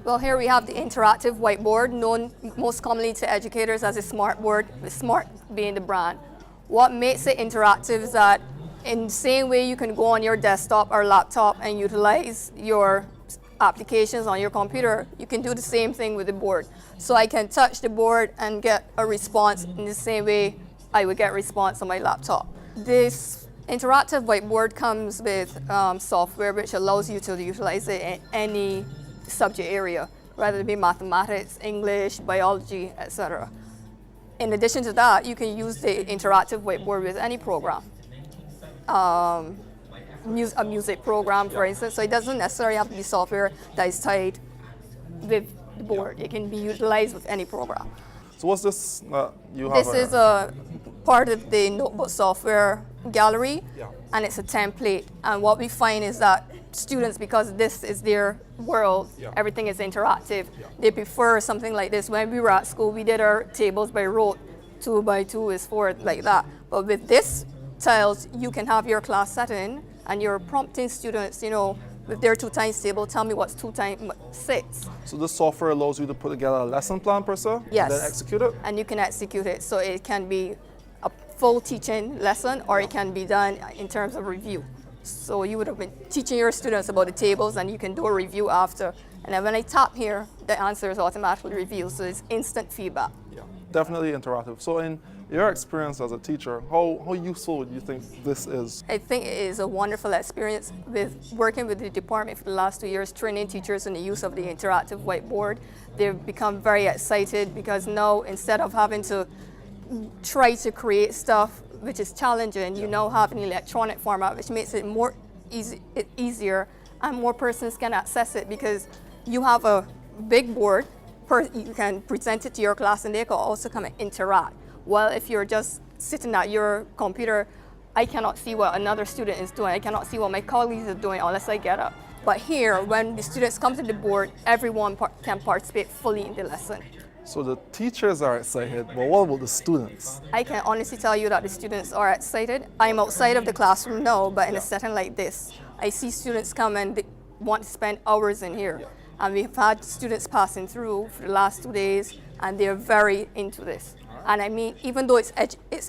Well, here we have the interactive whiteboard, known most commonly to educators as a smart board, with smart being the brand. What makes it interactive is that in the same way you can go on your desktop or laptop and utilize your applications on your computer, you can do the same thing with the board. So I can touch the board and get a response in the same way I would get a response on my laptop. This interactive whiteboard comes with software which allows you to utilize it in any subject area, whether it be mathematics, English, biology, etc. In addition to that, you can use the interactive whiteboard with any program. A music program, for instance, so it doesn't necessarily have to be software that is tied with the board. It can be utilized with any program. So what's this you have? This is a part of the notebook software gallery, and it's a template. And what we find is that students, because this is their world, everything is interactive, they prefer something like this. When we were at school, we did our tables by rote, 2 by 2 is 4, like that. But with this tiles, you can have your class setting and you're prompting students, you know, with their 2 times table, tell me what's 2 times 6. So this software allows you to put together a lesson plan per se, yes, and then execute it? And you can execute it. So it can be a full teaching lesson, or it can be done in terms of review. So you would have been teaching your students about the tables and you can do a review after. And then when I tap here, the answer is automatically reviewed. So it's instant feedback. Yeah, definitely interactive. So in your experience as a teacher, how useful do you think this is? I think it is a wonderful experience with working with the department for the last 2 years, training teachers in the use of the interactive whiteboard. They've become very excited because now instead of having to try to create stuff which is challenging, you now have an electronic format which makes it more easier and more persons can access it because you have a big board, you can present it to your class and they can also come and interact. Well, if you're just sitting at your computer, I cannot see what another student is doing. I cannot see what my colleagues are doing unless I get up. But here, when the students come to the board, everyone can participate fully in the lesson. So the teachers are excited, but what about the students? I can honestly tell you that the students are excited. I'm outside of the classroom now, but in a setting like this, I see students come and they want to spend hours in here. And we've had students passing through for the last 2 days, and they're very into this. And I mean, even though it's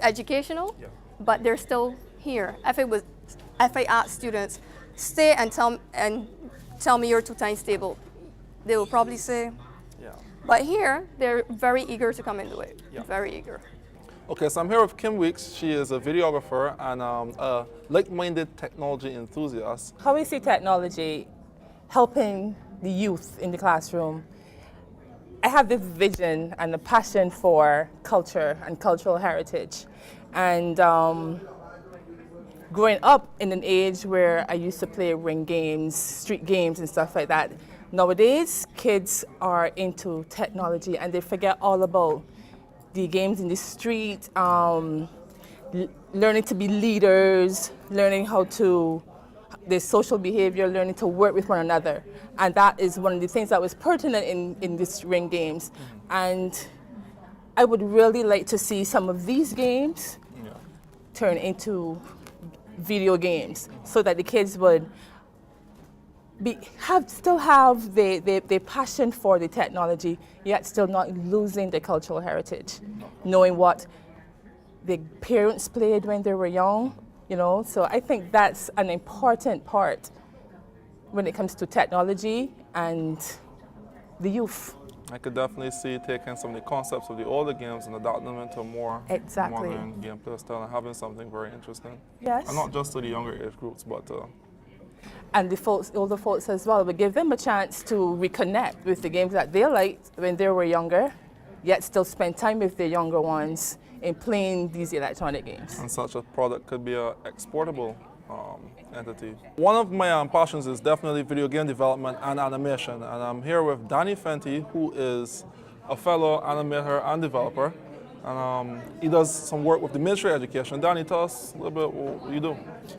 educational, but they're still here. If I ask students, stay and tell me your 2 times table, they will probably say, but here, they're very eager to come into it, very eager. Okay, so I'm here with Kim Weeks. She is a videographer and a like-minded technology enthusiast. How we see technology helping the youth in the classroom, I have this vision and a passion for culture and cultural heritage. And growing up in an age where I used to play ring games, street games and stuff like that, nowadays kids are into technology and they forget all about the games in the street, learning to be leaders, learning how to, their social behavior, learning to work with one another. And that is one of the things that was pertinent in these ring games. And I would really like to see some of these games turn into video games so that the kids would still have the passion for the technology, yet still not losing the cultural heritage, knowing what the parents played when they were young, you know. So I think that's an important part when it comes to technology and the youth. I could definitely see taking some of the concepts of the older games and adapting them into a more modern gameplay style and having something very interesting. Yes. And not just to the younger age groups, but and the older folks as well, but give them a chance to reconnect with the games that they liked when they were younger, yet still spend time with the younger ones in playing these electronic games. And such a product could be an exportable entity. One of my passions is definitely video game development and animation, and I'm here with Danny Fenty, who is a fellow animator and developer. and he does some work with the military education. Danny, tell us a little bit what you do.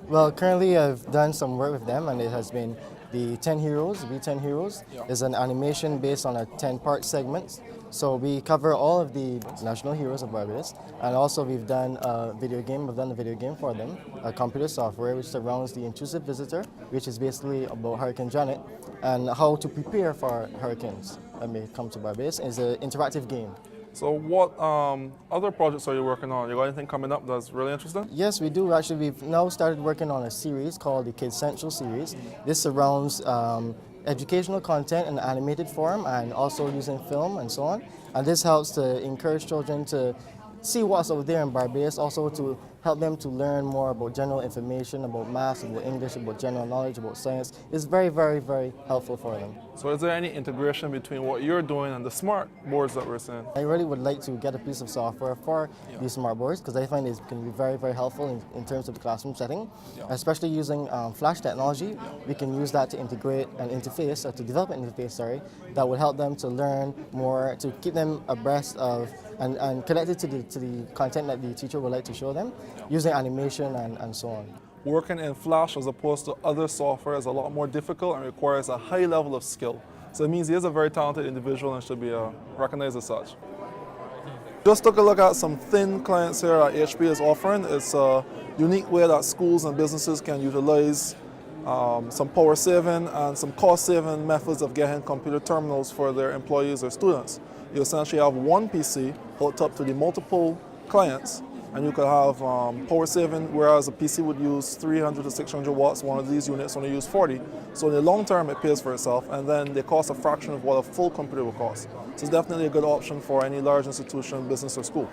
Well, currently I've done some work with them, and it has been the 10 Heroes, V10 Heroes. Yeah. Is an animation based on a 10-part segment. So we cover all of the national heroes of Barbados, and also we've done a video game. We've done a video game for them, a computer software which surrounds the intrusive visitor, which is basically about Hurricane Janet and how to prepare for hurricanes that may come to Barbados. It's an interactive game. So what other projects are you working on? You got anything coming up that's really interesting? Yes, we do. Actually, we've now started working on a series called the Kids Central series. This surrounds educational content in animated form and also using film and so on. And this helps to encourage children to see what's out there in Barbados, also to help them to learn more about general information, about maths, about English, about general knowledge, about science. It's very, very, very helpful for them. So is there any integration between what you're doing and the smart boards that we're seeing? I really would like to get a piece of software for these smart boards because I find it can be very, very helpful in terms of the classroom setting, especially using flash technology. We can use that to integrate an interface, or to develop an interface, that would help them to learn more, to keep them abreast of and connected to the content that the teacher would like to show them, using animation and so on. Working in Flash as opposed to other software is a lot more difficult and requires a high level of skill. So it means he is a very talented individual and should be recognized as such. Just took a look at some thin clients here that HP is offering. It's a unique way that schools and businesses can utilize some power saving and some cost saving methods of getting computer terminals for their employees or students. You essentially have one PC hooked up to the multiple clients, and you could have power saving, whereas a PC would use 300 to 600 watts, one of these units only use 40. So in the long term it pays for itself, and then they cost a fraction of what a full computer would cost. So it's definitely a good option for any large institution, business or school.